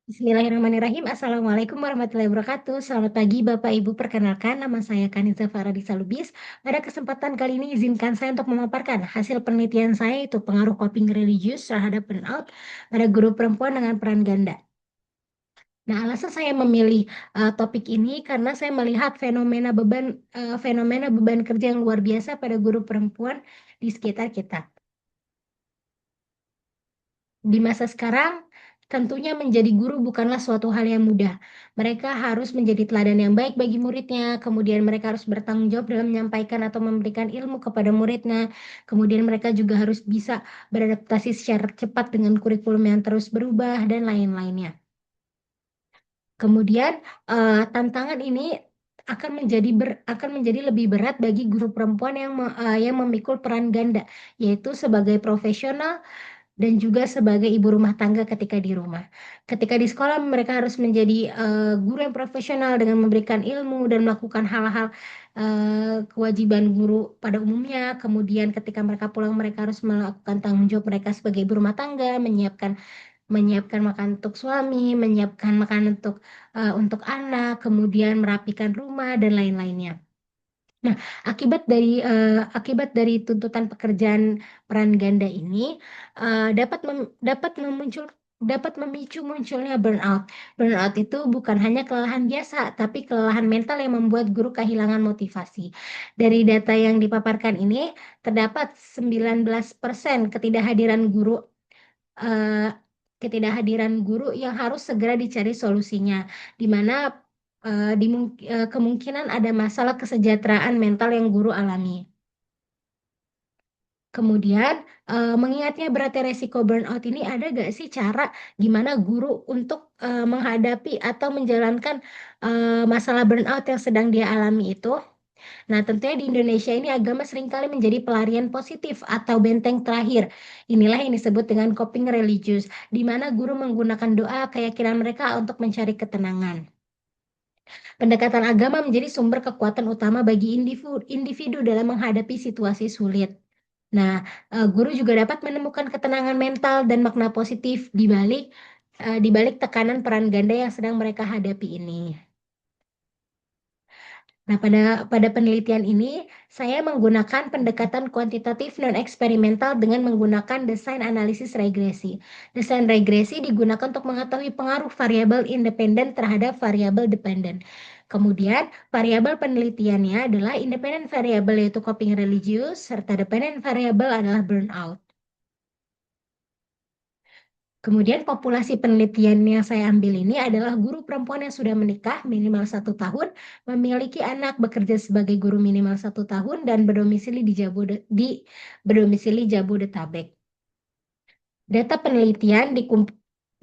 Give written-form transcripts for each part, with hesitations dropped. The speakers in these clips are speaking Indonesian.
Bismillahirrahmanirrahim. Assalamualaikum warahmatullahi wabarakatuh. Selamat pagi Bapak Ibu. Perkenalkan nama saya Kanisa Faradisa Lubis. Pada kesempatan kali ini izinkan saya untuk memaparkan hasil penelitian saya itu pengaruh coping religius terhadap burnout pada guru perempuan dengan peran ganda. Nah, alasan saya memilih topik ini karena saya melihat fenomena beban kerja yang luar biasa pada guru perempuan di sekitar kita. Di masa sekarang, tentunya menjadi guru bukanlah suatu hal yang mudah. Mereka harus menjadi teladan yang baik bagi muridnya, kemudian mereka harus bertanggung jawab dalam menyampaikan atau memberikan ilmu kepada muridnya, kemudian mereka juga harus bisa beradaptasi secara cepat dengan kurikulum yang terus berubah, dan lain-lainnya. Kemudian, tantangan ini akan menjadi lebih berat bagi guru perempuan yang memikul peran ganda, yaitu sebagai profesional dan juga sebagai ibu rumah tangga ketika di rumah. Ketika di sekolah mereka harus menjadi guru yang profesional dengan memberikan ilmu dan melakukan hal-hal kewajiban guru pada umumnya. Kemudian ketika mereka pulang mereka harus melakukan tanggung jawab mereka sebagai ibu rumah tangga, menyiapkan makan untuk suami, menyiapkan makan untuk anak, kemudian merapikan rumah dan lain-lainnya. Nah, akibat dari tuntutan pekerjaan peran ganda ini dapat memicu munculnya burnout. Burnout itu bukan hanya kelelahan biasa, tapi kelelahan mental yang membuat guru kehilangan motivasi. Dari data yang dipaparkan ini, terdapat 19% eh, ketidakhadiran guru yang harus segera dicari solusinya, di mana kemungkinan ada masalah kesejahteraan mental yang guru alami. Kemudian, mengingatnya beratnya resiko burnout ini, ada gak sih cara gimana guru untuk menghadapi atau menjalankan masalah burnout yang sedang dia alami itu? Nah, tentunya di Indonesia ini agama seringkali menjadi pelarian positif atau benteng terakhir. Inilah yang disebut dengan coping religius, di mana guru menggunakan doa keyakinan mereka untuk mencari ketenangan. Pendekatan agama menjadi sumber kekuatan utama bagi individu dalam menghadapi situasi sulit. Nah, guru juga dapat menemukan ketenangan mental dan makna positif di balik tekanan peran ganda yang sedang mereka hadapi ini. Nah, pada penelitian ini, saya menggunakan pendekatan kuantitatif non-eksperimental dengan menggunakan desain analisis regresi. Desain regresi digunakan untuk mengetahui pengaruh variabel independen terhadap variabel dependen. Kemudian, variabel penelitiannya adalah independent variable yaitu coping religius, serta dependent variable adalah burnout. Kemudian populasi penelitian yang saya ambil ini adalah guru perempuan yang sudah menikah minimal 1 tahun, memiliki anak, bekerja sebagai guru minimal 1 tahun, dan berdomisili Jabodetabek. Data penelitian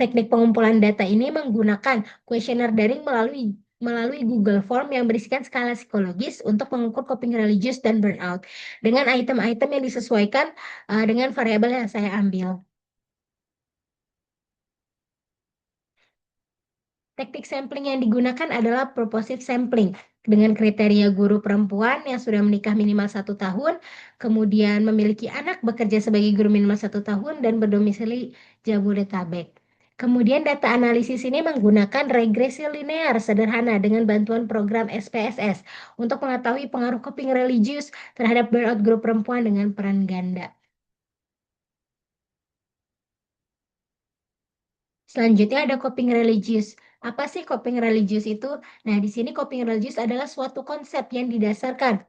teknik pengumpulan data ini menggunakan kuesioner daring melalui Google Form yang berisikan skala psikologis untuk mengukur coping religius dan burnout dengan item-item yang disesuaikan dengan variabel yang saya ambil. Teknik sampling yang digunakan adalah purposive sampling dengan kriteria guru perempuan yang sudah menikah minimal 1 tahun, kemudian memiliki anak, bekerja sebagai guru minimal 1 tahun, dan berdomisili Jabodetabek. Kemudian data analisis ini menggunakan regresi linear sederhana dengan bantuan program SPSS untuk mengetahui pengaruh coping religius terhadap burnout guru perempuan dengan peran ganda. Selanjutnya ada coping religius. Apa sih coping religius itu? Nah, di sini coping religius adalah suatu konsep yang didasarkan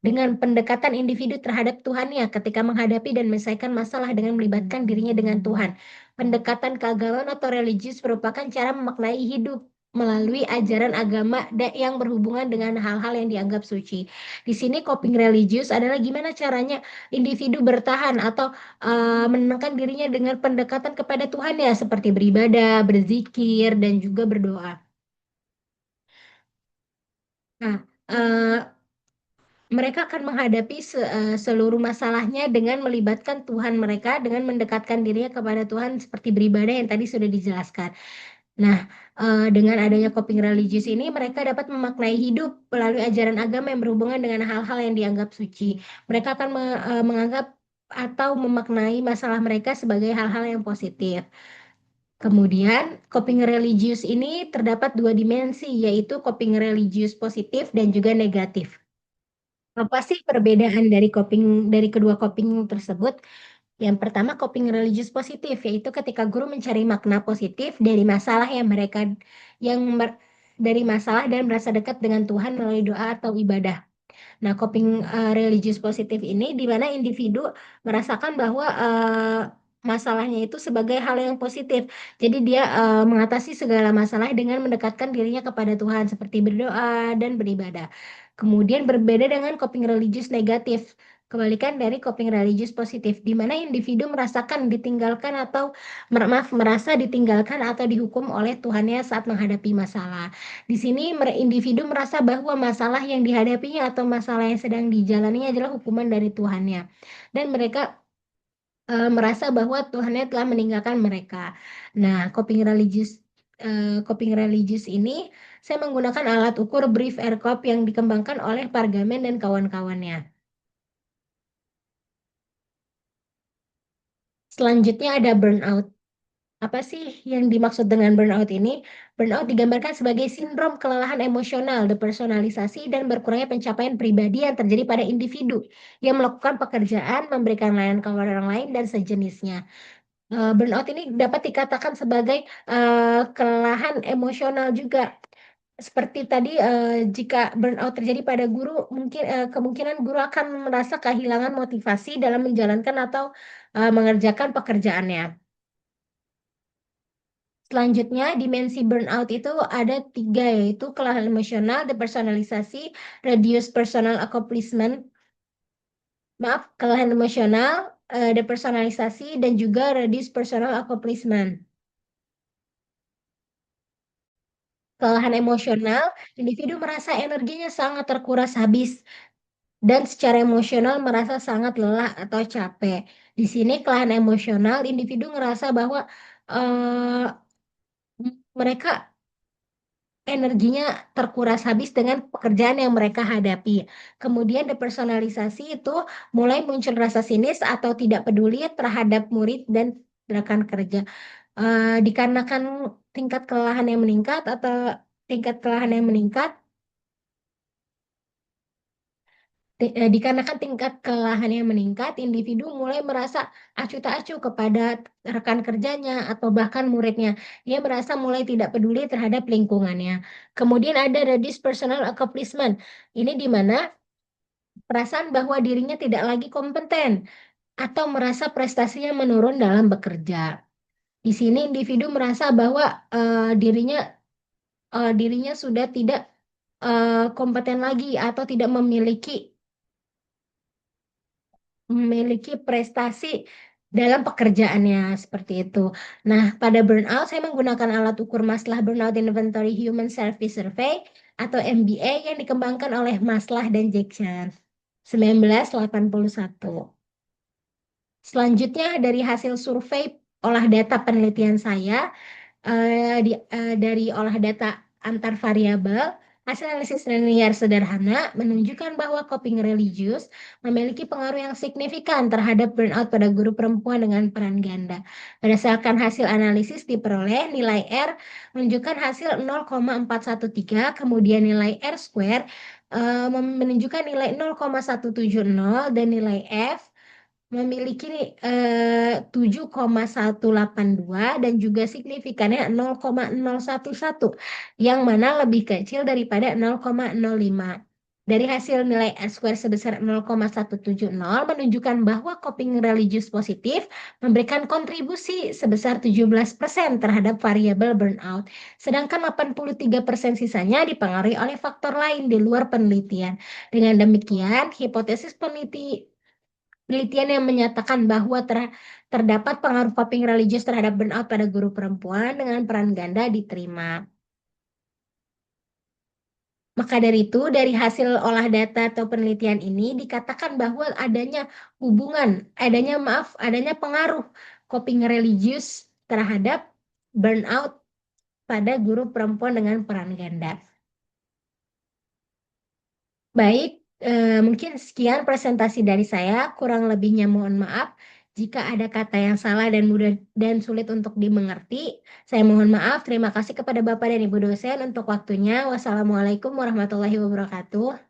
dengan pendekatan individu terhadap Tuhannya ketika menghadapi dan menyelesaikan masalah dengan melibatkan dirinya dengan Tuhan. Pendekatan keagamaan atau religius merupakan cara memaknai hidup melalui ajaran agama yang berhubungan dengan hal-hal yang dianggap suci. Di sini coping religius adalah gimana caranya individu bertahan atau menenangkan dirinya dengan pendekatan kepada Tuhan ya, seperti beribadah, berzikir, dan juga berdoa. Nah, mereka akan menghadapi seluruh masalahnya dengan melibatkan Tuhan mereka, dengan mendekatkan dirinya kepada Tuhan seperti beribadah yang tadi sudah dijelaskan. Nah, dengan adanya coping religius ini, mereka dapat memaknai hidup melalui ajaran agama yang berhubungan dengan hal-hal yang dianggap suci. Mereka akan menganggap atau memaknai masalah mereka sebagai hal-hal yang positif. Kemudian, coping religius ini terdapat dua dimensi, yaitu coping religius positif dan juga negatif. Apa sih perbedaan dari kedua coping tersebut? Yang pertama, coping religius positif, yaitu ketika guru mencari makna positif dari masalah yang mer- dari masalah dan merasa dekat dengan Tuhan melalui doa atau ibadah. Nah, coping religius positif ini di mana individu merasakan bahwa masalahnya itu sebagai hal yang positif. Jadi dia mengatasi segala masalah dengan mendekatkan dirinya kepada Tuhan seperti berdoa dan beribadah. Kemudian berbeda dengan coping religius negatif. Kebalikan dari coping religius positif, di mana individu merasakan ditinggalkan atau merasa ditinggalkan atau dihukum oleh Tuhannya saat menghadapi masalah. Di sini individu merasa bahwa masalah yang dihadapinya atau masalah yang sedang dijalaninya adalah hukuman dari Tuhannya. Dan mereka merasa bahwa Tuhannya telah meninggalkan mereka. Nah, coping religious ini saya menggunakan alat ukur brief ERCOP yang dikembangkan oleh Pargamen dan kawan-kawannya. Selanjutnya ada burnout. Apa sih yang dimaksud dengan burnout ini? Burnout digambarkan sebagai sindrom kelelahan emosional, depersonalisasi, dan berkurangnya pencapaian pribadi yang terjadi pada individu yang melakukan pekerjaan, memberikan layanan ke orang lain, dan sejenisnya. Burnout ini dapat dikatakan sebagai kelelahan emosional juga. Seperti tadi, jika burnout terjadi pada guru, mungkin kemungkinan guru akan merasa kehilangan motivasi dalam menjalankan atau mengerjakan pekerjaannya. Selanjutnya, dimensi burnout itu ada tiga, yaitu kelelahan emosional, depersonalisasi, reduced personal accomplishment, kelelahan emosional, depersonalisasi, dan juga reduced personal accomplishment. Kelelahan emosional, individu merasa energinya sangat terkuras habis, dan secara emosional merasa sangat lelah atau capek. Di sini kelelahan emosional, individu ngerasa bahwa eh, mereka energinya terkuras habis dengan pekerjaan yang mereka hadapi. Kemudian depersonalisasi itu mulai muncul rasa sinis atau tidak peduli terhadap murid dan rekan kerja. Dikarenakan tingkat kelelahan yang meningkat atau tingkat kelelahan yang meningkat, dikarenakan tingkat kelelahan yang meningkat, individu mulai merasa acuh tak acuh kepada rekan kerjanya atau bahkan muridnya. Dia merasa mulai tidak peduli terhadap lingkungannya. Kemudian ada reduced personal accomplishment. Ini di mana perasaan bahwa dirinya tidak lagi kompeten atau merasa prestasinya menurun dalam bekerja. Di sini individu merasa bahwa dirinya sudah tidak kompeten lagi atau tidak memiliki prestasi dalam pekerjaannya seperti itu. Nah, pada burnout saya menggunakan alat ukur masalah Burnout Inventory Human Service Survey atau MBA yang dikembangkan oleh Maslah dan Jackson 1981. Selanjutnya dari hasil survei olah data penelitian saya, dari olah data antar variabel, hasil analisis linear sederhana menunjukkan bahwa coping religius memiliki pengaruh yang signifikan terhadap burnout pada guru perempuan dengan peran ganda. Berdasarkan hasil analisis diperoleh nilai R menunjukkan hasil 0,413, kemudian nilai R square menunjukkan nilai 0,170 dan nilai F memiliki 7,182 dan juga signifikannya 0,011 yang mana lebih kecil daripada 0,05. Dari hasil nilai R-square sebesar 0,170 menunjukkan bahwa coping religius positif memberikan kontribusi sebesar 17% terhadap variabel burnout, sedangkan 83% sisanya dipengaruhi oleh faktor lain di luar penelitian. Dengan demikian, hipotesis penelitian yang menyatakan bahwa terdapat pengaruh coping religius terhadap burnout pada guru perempuan dengan peran ganda diterima. Maka dari itu, dari hasil olah data atau penelitian ini dikatakan bahwa adanya pengaruh coping religius terhadap burnout pada guru perempuan dengan peran ganda. Baik, mungkin sekian presentasi dari saya, kurang lebihnya mohon maaf. Jika ada kata yang salah dan mudah dan sulit untuk dimengerti, saya mohon maaf. Terima kasih kepada Bapak dan Ibu dosen untuk waktunya. Wassalamualaikum warahmatullahi wabarakatuh.